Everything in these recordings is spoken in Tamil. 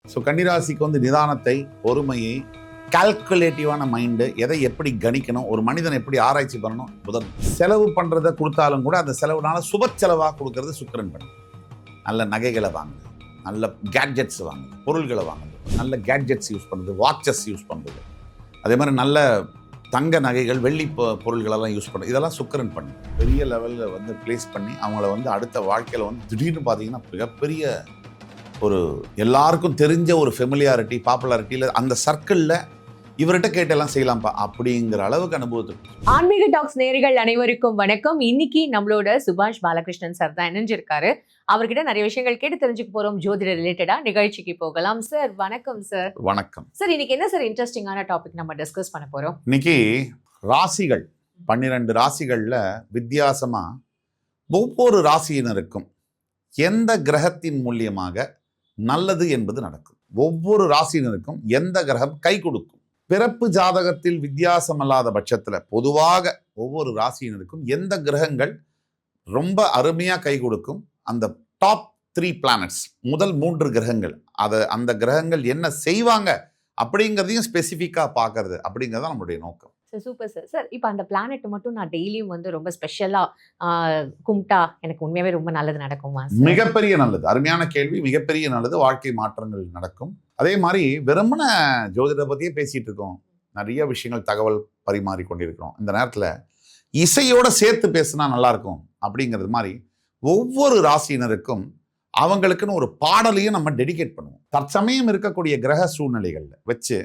ஸோ கன்னிராசிக்கு வந்து நிதானத்தை, பொறுமையை, கால்குலேட்டிவான மைண்டு, எதை எப்படி கணிக்கணும், ஒரு மனிதனை எப்படி ஆராய்ச்சி பண்ணணும். புதன் செலவு பண்ணுறதை கொடுத்தாலும் கூட அந்த செலவுனால சுப செலவாக கொடுக்கறது சுக்கிரன் பண்ணும். நல்ல நகைகளை வாங்குது, நல்ல கேட்ஜெட்ஸ் வாங்குது, பொருள்களை வாங்குது, நல்ல கேட்ஜெட்ஸ் யூஸ் பண்ணுறது, வாட்சஸ் யூஸ் பண்ணுறது, அதே மாதிரி நல்ல தங்க நகைகள், வெள்ளி பொருள்களெல்லாம் யூஸ் பண்ணுறது, இதெல்லாம் சுக்கிரன் பண்ணும். பெரிய லெவலில் வந்து பிளேஸ் பண்ணி அவங்கள வந்து அடுத்த வாழ்க்கையில் வந்து திடீர்னு பார்த்தீங்கன்னா மிகப்பெரிய ஒரு எல்லாருக்கும் தெரிஞ்ச ஒரு ஃபெமிலியாரிட்டி, பாப்புலாரிட்டியில் அந்த சர்க்கிளில் இவர்கிட்ட கேட்டெல்லாம் செய்யலாம்ப்பா அப்படிங்கிற அளவுக்கு அனுபவத்துக்கு. ஆன்மீக டாக்ஸ் நேயர்கள் அனைவருக்கும் வணக்கம். இன்னைக்கு நம்மளோட சுபாஷ் பாலகிருஷ்ணன் சார் தான் இணைஞ்சிருக்காரு. அவர்கிட்ட நிறைய விஷயங்கள் கேட்டு தெரிஞ்சுக்க போறோம். ஜோதிட ரிலேட்டடா நிகழ்ச்சிக்கு போகலாம். சார் வணக்கம். சார் வணக்கம் சார். இன்னைக்கு என்ன சார் இன்ட்ரெஸ்டிங்கான டாபிக் நம்ம டிஸ்கஸ் பண்ண போறோம்? இன்னைக்கு ராசிகள் 12 ராசிகள்ல வித்தியாசமா ஒவ்வொரு ராசியினருக்கும் எந்த கிரகத்தின் மூலியமாக நல்லது என்பது நடக்கும். ஒவ்வொரு ராசியினருக்கும் எந்த கிரகம் கை கொடுக்கும். பிறப்பு ஜாதகத்தில் வித்தியாசம் அல்லாத பட்சத்தில் பொதுவாக ஒவ்வொரு ராசியினருக்கும் எந்த கிரகங்கள் ரொம்ப அருமையா கை கொடுக்கும். அந்த டாப் 3 பிளானட்ஸ், முதல் 3 கிரகங்கள், அந்த கிரகங்கள் என்ன செய்வாங்க அப்படிங்கிறதையும் ஸ்பெசிஃபிக்கா பார்க்கறது அப்படிங்கிறது நம்மளுடைய நோக்கம். Super sir. சார் இப்போ அந்த பிளானட் மட்டும் நான் டெய்லியும் வந்து ரொம்ப ஸ்பெஷலா கும்பிட்டா எனக்கு உண்மையாவே ரொம்ப நல்லது நடக்குமா? மிகப்பெரிய நல்லது. அருமையான கேள்வி. மிகப்பெரிய நல்லது. வாழ்க்கை மாற்றங்கள் நடக்கும். அதே மாதிரி வெறுமன ஜோதிட பத்தியே பேசிட்டு இருக்கோம். நிறைய விஷயங்கள் தகவல் பரிமாறி கொண்டிருக்கிறோம். இந்த நேரத்தில் இசையோட சேர்த்து பேசினா நல்லா இருக்கும் அப்படிங்கிறது மாதிரி ஒவ்வொரு ராசியினருக்கும் அவங்களுக்குன்னு ஒரு பாடலையும் நம்ம டெடிகேட் பண்ணுவோம். தற்சமயம் இருக்கக்கூடிய கிரக சூழ்நிலைகள்ல வச்சு,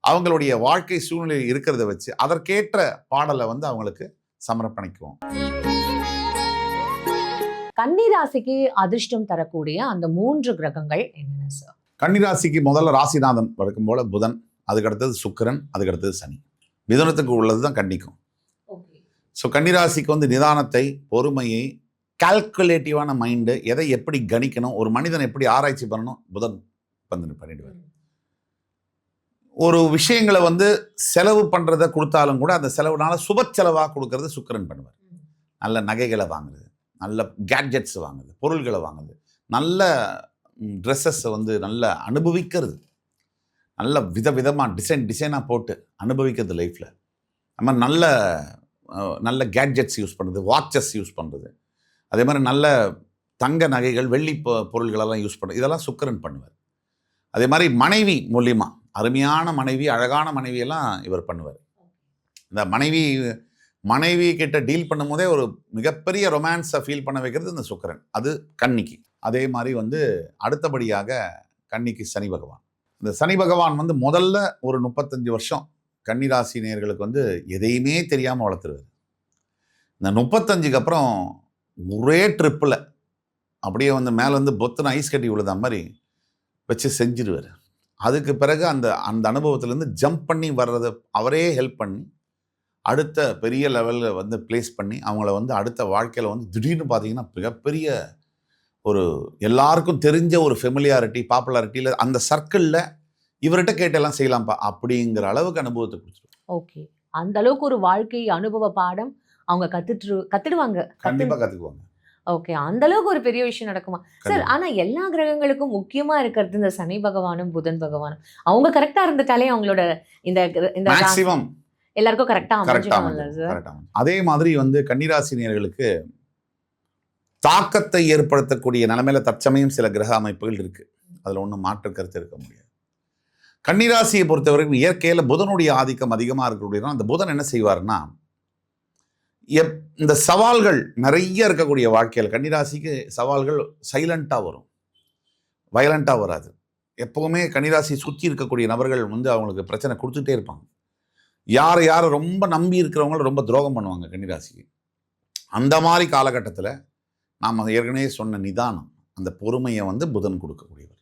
அவங்களுடைய வாழ்க்கை சூழ்நிலை இருக்கிறத வச்சு அதற்கேற்ற பாடலை வந்து அவங்களுக்கு சமர்ப்பணிக்குவோம். கன்னிராசிக்கு அதிர்ஷ்டம் தரக்கூடிய அந்த 3 கிரகங்கள் என்னென்ன சார்? கன்னிராசிக்கு முதல்ல ராசிநாதன் வழக்கம் போல புதன், அதுக்கு அடுத்தது சுக்கிரன், அதுக்கு அடுத்தது சனி. மிதுனத்துக்கு உள்ளது தான் கன்னிக்கும். ஸோ கன்னிராசிக்கு வந்து நிதானத்தை, பொறுமையை, கால்குலேட்டிவான மைண்டு, எதை எப்படி கணிக்கணும், ஒரு மனிதனை எப்படி ஆராய்ச்சி பண்ணணும், புதன் வந்து பண்ணிடுவார். ஒரு விஷயங்களை வந்து செலவு பண்ணுறதை கொடுத்தாலும் கூட அந்த செலவுனால சுப செலவாக கொடுக்கறது சுக்கிரன் பண்ணுவார். நல்ல நகைகளை வாங்குறது, நல்ல கேட்ஜெட்ஸ் வாங்குது, பொருள்களை வாங்குது, நல்ல ட்ரெஸ்ஸஸை வந்து நல்ல அனுபவிக்கிறது, நல்ல விதவிதமாக டிசைனாக போட்டு அனுபவிக்கிறது லைஃப்பில். நம்ம நல்ல கேட்ஜெட்ஸ் யூஸ் பண்ணுறது, வாட்சஸ் யூஸ் பண்ணுறது, அதே மாதிரி நல்ல தங்க நகைகள், வெள்ளி பொருள்களெல்லாம் யூஸ் பண்ணுறது, இதெல்லாம் சுக்கிரன் பண்ணுவார். அதே மாதிரி மனைவி மூலியமாக அருமையான மனைவி, அழகான மனைவியெல்லாம் இவர் பண்ணுவார். இந்த மனைவி கிட்ட டீல் பண்ணும் போதே ஒரு மிகப்பெரிய ரொமான்ஸை ஃபீல் பண்ண வைக்கிறது இந்த சுக்கிரன். அது கன்னிக்கு. அதே மாதிரி வந்து அடுத்தபடியாக கன்னிக்கு சனி பகவான். இந்த சனி பகவான் வந்து முதல்ல ஒரு 35 வருஷம் கன்னிராசி நேயர்களுக்கு வந்து எதையுமே தெரியாமல் வளர்த்துருவார். இந்த 35க்கு அப்புறம் ஒரே ட்ரிப்பில் அப்படியே வந்து மேலே வந்து பொத்துன ஐஸ் கட்டி விழுத மாதிரி வச்சு செஞ்சிடுவார். அதுக்கு பிறகு அந்த அனுபவத்திலேருந்து ஜம்ப் பண்ணி வர்றதை அவரே ஹெல்ப் பண்ணி அடுத்த பெரிய லெவலில் வந்து பிளேஸ் பண்ணி அவங்கள வந்து அடுத்த வாழ்க்கையில் வந்து திடீர்னு பார்த்தீங்கன்னா மிகப்பெரிய ஒரு எல்லாருக்கும் தெரிஞ்ச ஒரு ஃபெமிலியாரிட்டி, பாப்புலாரிட்டியில் அந்த சர்க்கிளில் இவர்கிட்ட கேட்டெல்லாம் செய்யலாம்ப்பா அப்படிங்கிற அளவுக்கு அனுபவத்தை கொடுத்துருவோம். ஓகே, அந்த அளவுக்கு ஒரு வாழ்க்கை அனுபவ பாடம் அவங்க கத்துடுவாங்க. கண்டிப்பாக கற்றுக்குவாங்க. ஓகே, அந்த அளவுக்கு ஒரு பெரிய விஷயம் நடக்குமா சார்? ஆனா எல்லா கிரகங்களுக்கும் முக்கியமா இருக்கிறது இந்த சனி பகவானும் புதன் பகவானும். அவங்க கரெக்டா இருந்துட்டாலே அவங்களோட இந்த மேக்ஸிமம் எல்லாருக்கும் கரெக்டா அமைஞ்சிடும்ல சார்? அதே மாதிரி வந்து கன்னிராசினியர்களுக்கு தாக்கத்தை ஏற்படுத்தக்கூடிய நிலைமையில தற்சமயம் சில கிரக அமைப்புகள் இருக்கு. அதுல ஒன்றும் மாற்று கருத்து இருக்க முடியாது. கன்னிராசியை பொறுத்தவரைக்கும் இயற்கையில புதனுடைய ஆதிக்கம் அதிகமாக இருக்கக்கூடிய அந்த புதன் என்ன செய்வார்னா, இந்த சவால்கள் நிறைய இருக்கக்கூடிய வாழ்க்கையில் கன்னிராசிக்கு சவால்கள் சைலண்டாக வரும், வயலண்டாக வராது. எப்போவுமே கன்னிராசி சுற்றி இருக்கக்கூடிய நபர்கள் வந்து அவங்களுக்கு பிரச்சனை கொடுத்துட்டே இருப்பாங்க. யாரை ரொம்ப நம்பி இருக்கிறவங்கள ரொம்ப துரோகம் பண்ணுவாங்க கன்னிராசிக்கு. அந்த மாதிரி காலகட்டத்தில் நாம் ஏற்கனவே சொன்ன நிதானம், அந்த பொறுமையை வந்து புதன் கொடுக்கக்கூடியவர்.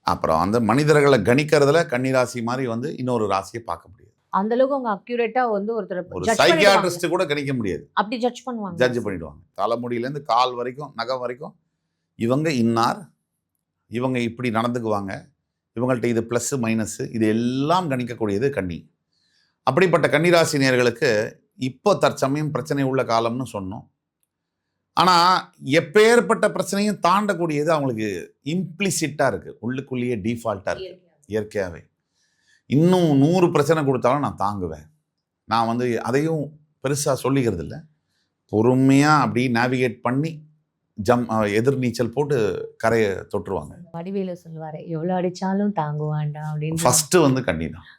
அப்புறம் அந்த மனிதர்களை கணிக்கிறதுல கன்னிராசி மாதிரி வந்து இன்னொரு ராசியை பார்க்க முடியாது. அந்த அளவுக்கு அவங்க அக்யூரேட்டா வந்து ஒரு சைக்கியாட்ரிஸ்ட் கூட கணிக்க முடியாது. அப்படி ஜட்ஜ் பண்ணுவாங்க, ஜட்ஜ் பண்ணிடுவாங்க. தலைமுடியிலேருந்து கால் வரைக்கும், நகம் வரைக்கும் இவங்க இன்னார், இவங்க இப்படி நடந்துக்குவாங்க, இவங்கள்ட்ட இது ப்ளஸ் மைனஸ், இது எல்லாம் கணிக்கக்கூடியது கன்னி. அப்படிப்பட்ட கன்னிராசி நேயர்களுக்கு இப்போ தற்சமயம் பிரச்சனை உள்ள காலம்னு சொன்னோம். ஆனால் எப்பேற்பட்ட பிரச்சனையும் தாண்டக்கூடியது அவங்களுக்கு இம்ப்ளிசிட்டாக இருக்குது, உள்ளுக்குள்ளேயே டீஃபால்ட்டாக இருக்குது இயற்கையாகவே. இன்னும் 100 பிரச்சனை கொடுத்தாலும் நான் தாங்குவேன். நான் வந்து அதையும் பெருசாக சொல்லிக்கிறது இல்லை, பொறுமையாக அப்படி நேவிகேட் பண்ணி எதிர் நீச்சல் போட்டு கரையை தொட்டுருவாங்க. வடிவேலு சொல்லுவாரு, எவ்வளவு அடிச்சாலும் தாங்குவான்டா அப்படின்னு. ஃபர்ஸ்ட் வந்து கன்னி தான்,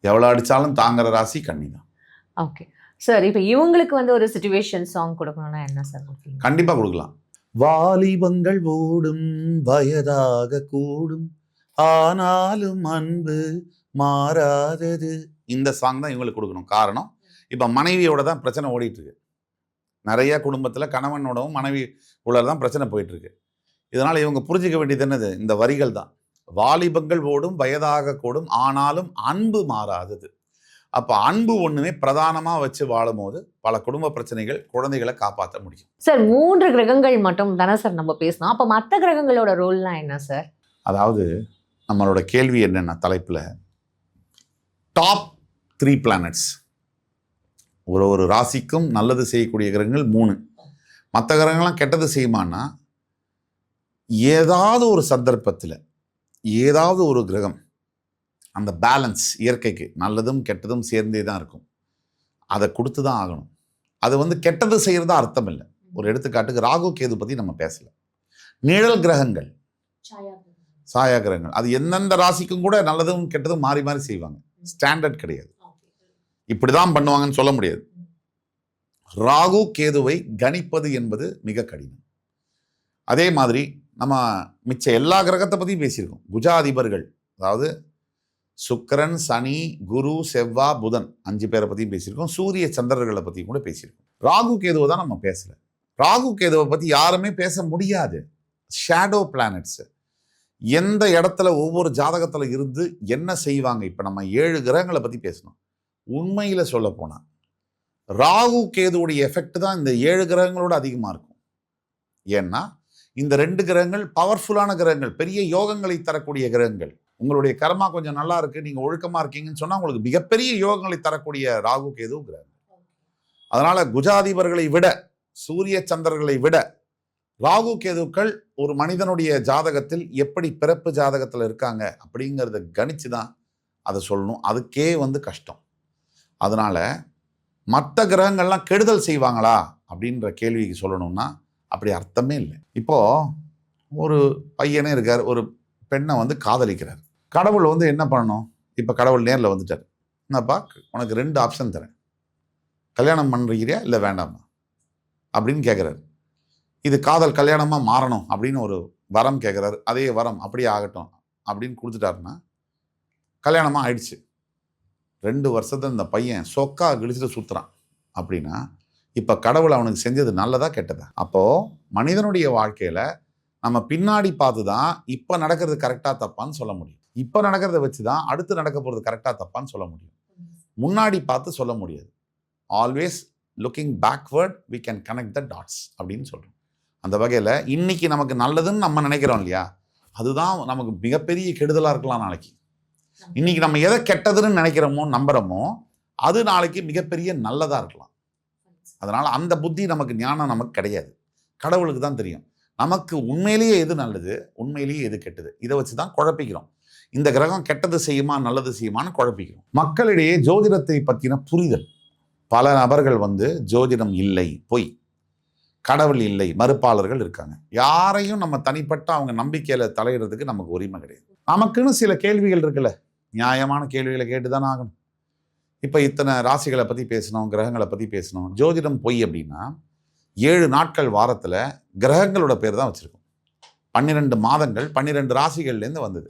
எவ்வளோ அடிச்சாலும் தாங்குற ராசி கன்னி தான். ஓகே சார், இப்போ இவங்களுக்கு வந்து ஒரு சிச்சுவேஷன் சாங் கொடுக்கணும்னா என்ன சார் கொடுப்பீங்க? கண்டிப்பாக கொடுக்கலாம். வாலிபங்கள் ஓடும் வயதாக கூடும் ஆனாலும் அன்பு மாறாதது, இந்த சாங் தான் இவங்களுக்கு கொடுக்கணும். காரணம், இப்போ மனைவியோட தான் பிரச்சனை ஓடிட்டு இருக்கு. நிறைய குடும்பத்தில் கணவனோடவும் மனைவி உள்ள தான் பிரச்சனை போயிட்டு இருக்கு. இதனால் இவங்க புரிஞ்சிக்க வேண்டியது என்னது, இந்த வரிகள் தான். வாலிபங்கள் ஓடும் வயதாக கூடும் ஆனாலும் அன்பு மாறாதது. அப்போ அன்பு ஒன்றுமே பிரதானமாக வச்சு வாழும் போது பல குடும்ப பிரச்சனைகள், குழந்தைகளை காப்பாற்ற முடியும். சார் 3 கிரகங்கள் மட்டும் தானே சார் நம்ம பேசணும், அப்போ மற்ற கிரகங்களோட ரோல்லாம் என்ன சார்? அதாவது நம்மளோட கேள்வி என்னென்ன தலைப்பில் டாப் 3 பிளானட்ஸ், ஒரு ராசிக்கும் நல்லது செய்யக்கூடிய கிரகங்கள் 3. மற்ற கிரகங்கள்லாம் கெட்டது செய்யுமான்னா, ஏதாவது ஒரு சந்தர்ப்பத்தில் ஏதாவது ஒரு கிரகம் அந்த பேலன்ஸ், இயற்கைக்கு நல்லதும் கெட்டதும் சேர்ந்தே தான் இருக்கும், அதை கொடுத்து தான் ஆகணும். அது வந்து கெட்டது செய்கிறதா அர்த்தம் இல்லை. ஒரு எடுத்துக்காட்டுக்கு ராகு கேது பற்றி நம்ம பேசலை. நிழல் கிரகங்கள், சாயா கிரகங்கள், அது எந்தெந்த ராசிக்கும் கூட நல்லதும் கெட்டதும் மாறி மாறி செய்வாங்க. ஸ்டாண்டர்ட் கிடையாது, இப்படிதான் பண்ணுவாங்கன்னு சொல்ல முடியாது. ராகு கேதுவை கணிப்பது என்பது மிக கடினம். அதே மாதிரி நம்ம மிச்ச எல்லா கிரகத்தை பற்றியும் பேசியிருக்கோம். குஜாதிபர்கள், அதாவது சுக்கிரன், சனி, குரு, செவ்வாய், புதன் 5 பேரை பற்றியும் பேசியிருக்கோம். சூரிய சந்திரர்களை பற்றியும் கூட பேசியிருக்கோம். ராகு கேதுவை தான் நம்ம பேசலை. ராகு கேதுவை பற்றி யாருமே பேச முடியாது. ஷேடோ பிளானட்ஸ், எந்த இடத்துல ஒவ்வொரு ஜாதகத்தில் இருந்து என்ன செய்வாங்க. இப்போ நம்ம 7 கிரகங்களை பற்றி பேசணும். உண்மையில் சொல்ல போனால் ராகு கேதுவுடைய எஃபெக்ட் தான் இந்த 7 கிரகங்களோட அதிகமாக இருக்கும். ஏன்னா இந்த 2 கிரகங்கள் பவர்ஃபுல்லான கிரகங்கள், பெரிய யோகங்களை தரக்கூடிய கிரகங்கள். உங்களுடைய கர்மா கொஞ்சம் நல்லா இருக்கு, நீங்கள் ஒழுக்கமாக இருக்கீங்கன்னு சொன்னால் உங்களுக்கு மிகப்பெரிய யோகங்களை தரக்கூடிய ராகு கேது கிரகங்கள். அதனால குஜாதிபர்களை விட, சூரிய சந்திரர்களை விட ராகு கேதுக்கள் ஒரு மனிதனுடைய ஜாதகத்தில் எப்படி பிறப்பு ஜாதகத்தில் இருக்காங்க அப்படிங்கிறத கணிச்சு தான் அதை சொல்லணும். அதுக்கே வந்து கஷ்டம். அதனால மற்ற கிரகங்கள்லாம் கெடுதல் செய்வாங்களா அப்படின்ற கேள்விக்கு சொல்லணும்னா அப்படி அர்த்தமே இல்லை. இப்போ ஒரு பையனே இருக்கார், ஒரு பெண்ணை வந்து காதலிக்கிறார். கடவுள் வந்து என்ன பண்ணணும்? இப்போ கடவுள் நேரில் வந்துட்டார். என்னப்பா, உனக்கு 2 ஆப்ஷன் தரேன், கல்யாணம் பண்ணுறியா இல்லை வேண்டாமா அப்படின்னு கேட்குறாரு. இது காதல் கல்யாணமாக மாறணும் அப்படின்னு ஒரு வரம் கேட்குறாரு. அதே வரம் அப்படியே ஆகட்டும் அப்படின்னு கொடுத்துட்டாருன்னா கல்யாணமாக ஆயிடுச்சு. 2 வருஷத்துல இந்த பையன் சொக்கா கிழிச்சிட்டு சுற்றுறான் அப்படின்னா இப்போ கடவுள் அவனுக்கு செஞ்சது நல்லதா கெட்டதா? அப்போது மனிதனுடைய வாழ்க்கையில் நம்ம பின்னாடி பார்த்து தான் இப்போ நடக்கிறது கரெக்டாக தப்பான்னு சொல்ல முடியும். இப்போ நடக்கிறத வச்சு தான் அடுத்து நடக்க போகிறது கரெக்டாக தப்பான்னு சொல்ல முடியும். முன்னாடி பார்த்து சொல்ல முடியாது. Always looking backward we can connect the dots அப்படின்னு சொல்கிறோம். அந்த வகையில் இன்னைக்கு நமக்கு நல்லதுன்னு நம்ம நினைக்கிறோம் இல்லையா, அதுதான் நமக்கு மிகப்பெரிய கெடுதலாக இருக்கலாம் நாளைக்கு. இன்னைக்கு நம்ம எதை கெட்டதுன்னு நினைக்கிறோமோ நம்புறோமோ அது நாளைக்கு மிகப்பெரிய நல்லதாக இருக்கலாம். அதனால் அந்த புத்தி நமக்கு, ஞானம் நமக்கு கிடையாது, கடவுளுக்கு தான் தெரியும். நமக்கு உண்மையிலேயே எது நல்லது, உண்மையிலேயே எது கெட்டது, இதை வச்சு தான் குழப்பிக்கிறோம். இந்த கிரகம் கெட்டது செய்யுமா நல்லது செய்யுமான்னு குழப்பிக்கிறோம். மக்களிடையே ஜோதிடத்தை பற்றின புரிதல், பல நபர்கள் வந்து ஜோதிடம் இல்லை, பொய், கடவுள் இல்லை, மறுப்பாளர்கள் இருக்காங்க. யாரையும் நம்ம தனிப்பட்ட அவங்க நம்பிக்கையில் தலையிடுறதுக்கு நமக்கு உரிமை கிடையாது. நமக்குன்னு சில கேள்விகள் இருக்குல்ல, நியாயமான கேள்விகளை கேட்டு தானே ஆகணும். இப்போ இத்தனை ராசிகளை பற்றி பேசணும், கிரகங்களை பற்றி பேசணும். ஜோதிடம் பொய் அப்படின்னா 7 நாட்கள் வாரத்தில் கிரகங்களோட பேர் தான் வச்சுருக்கோம். 12 மாதங்கள் 12 ராசிகள்லேருந்து வந்தது.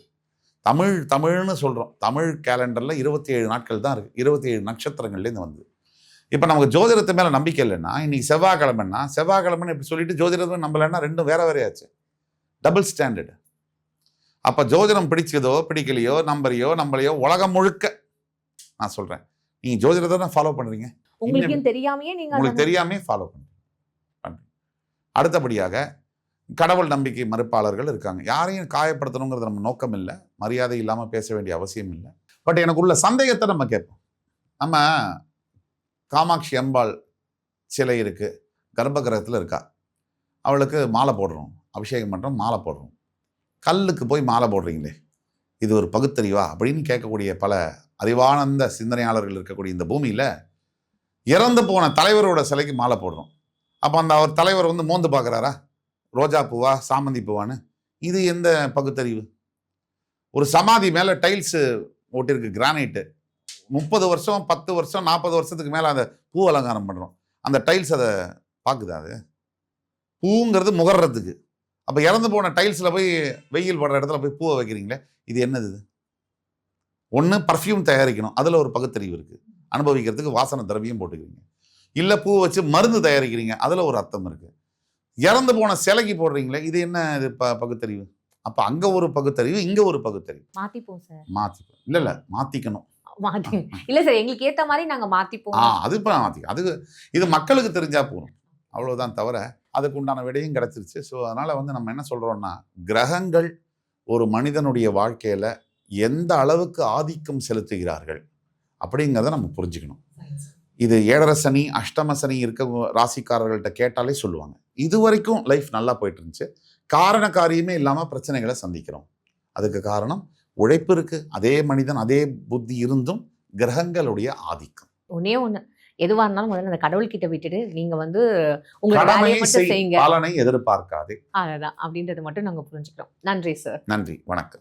தமிழ்னு சொல்கிறோம். தமிழ் கேலண்டரில் 27 நாட்கள் தான் இருக்குது, 27 நட்சத்திரங்கள்லேருந்து வந்தது. இப்போ நமக்கு ஜோதிடத்து மேலே நம்பிக்கை இல்லைன்னா, இன்றைக்கி செவ்வாய்க்கிழமைன்னு இப்படி சொல்லிட்டு ஜோதிடத்தை நம்பலைன்னா 2 வேறையாச்சு. Double standard. அப்போ ஜோதிடம் பிடிச்சதோ பிடிக்கலையோ நம்பலையோ உலகம் முழுக்க நான் சொல்கிறேன், நீங்கள் ஜோதிடத்தை தான் ஃபாலோ பண்ணுறீங்க, உங்களுக்கு தெரியாமே ஃபாலோ பண்ணுறீங்க. அடுத்தபடியாக கடவுள் நம்பிக்கை மறுப்பாளர்கள் இருக்காங்க. யாரையும் காயப்படுத்தணுங்கிறது நம்ம நோக்கம் இல்லை, மரியாதை இல்லாமல் பேச வேண்டிய அவசியம் இல்லை. பட் எனக்குள்ள சந்தேகத்தை நம்ம கேட்போம். நம்ம காமாட்சி அம்பாள் சிலை இருக்குது, கர்ப்ப கிரகத்தில் இருக்கா, அவளுக்கு மாலை போடுறோம், அபிஷேகம் பண்ணுறோம், மாலை போடுறோம். கல்லுக்கு போய் மாலை போடுறீங்களே, இது ஒரு பகுத்தறிவா அப்படின்னு கேட்கக்கூடிய பல அறிவானந்த சிந்தனையாளர்கள் இருக்கக்கூடிய இந்த பூமியில் இறந்து போன தலைவரோட சிலைக்கு மாலை போடுறோம். அப்போ அந்த அவர் தலைவர் வந்து மோந்து பார்க்குறாரா, ரோஜா பூவா சாமந்தி பூவான்னு? இது எந்த பகுத்தறிவு? ஒரு சமாதி மேலே டைல்ஸு ஓட்டிருக்கு, கிரானைட்டு. 30 வருஷம் 10 வருஷம் 40 வருஷத்துக்கு மேலே அந்த பூ அலங்காரம் பண்ணுறோம். அந்த டைல்ஸ் அதை பார்க்குதா? அது பூங்கிறது முகர்றதுக்கு. அப்போ இறந்து போன டைல்ஸில் போய் வெயில் படுற இடத்துல போய் பூவை வைக்கிறீங்களே, இது என்னது? இது ஒன்று பர்ஃப்யூம் தயாரிக்கணும், அதில் ஒரு பகுத்தறிவு இருக்குது, அனுபவிக்கிறதுக்கு வாசனை திரவியம் போட்டுக்கிறீங்க. இல்லை பூ வச்சு மருந்து தயாரிக்கிறீங்க, அதில் ஒரு அர்த்தம் இருக்குது. இறந்து போன சிலைக்கு போடுறீங்களே, இது என்ன? இது பகுத்தறிவு. அப்போ அங்கே ஒரு பகுத்தறிவு, இங்கே ஒரு பகுத்தறிவு. மாத்திப்போம் சார். மாற்றிப்போம். இல்லை மாற்றிக்கணும். மாத்தி இல்லை சார், எங்களுக்கு ஏற்ற மாதிரி நாங்கள் மாற்றிப்போம். அது இப்போ மாற்றிக்க, அது இது மக்களுக்கு தெரிஞ்சா போகணும், அவ்வளோதான். தவிர அதுக்கு உண்டான விடையும் கிடச்சிருச்சு. ஸோ அதனால் வந்து நம்ம என்ன சொல்கிறோன்னா, கிரகங்கள் ஒரு மனிதனுடைய வாழ்க்கையில் எந்த அளவுக்கு ஆதிக்கம் செலுத்துகிறார்கள் அப்படிங்கிறத நம்ம புரிஞ்சுக்கணும். இது 7.5 சனி, அஷ்டம சனி இருக்க ராசிக்காரர்கள்ட்ட கேட்டாலே சொல்லுவாங்க, இது வரைக்கும் லைஃப் நல்லா போயிட்டு இருந்துச்சு, காரண காரியமே இல்லாமல் பிரச்சனைகளை சந்திக்கிறோம். அதுக்கு காரணம் உழைப்பு இருக்குது, அதே மனிதன் அதே புத்தி இருந்தும் கிரகங்களுடைய ஆதிக்கம். ஒன்னே ஒன்று, எதுவாக இருந்தாலும் முதல்ல அந்த கடவுள்கிட்ட விட்டுட்டு நீங்கள் வந்து உங்களோட கடமையை வேலையை மட்டும் செய், செய்யுங்க, பலனை எதிர்பார்க்காதே. அதான் அப்படின்றது மட்டும் நாங்கள் புரிஞ்சுக்கிறோம். நன்றி சார். நன்றி, வணக்கம்.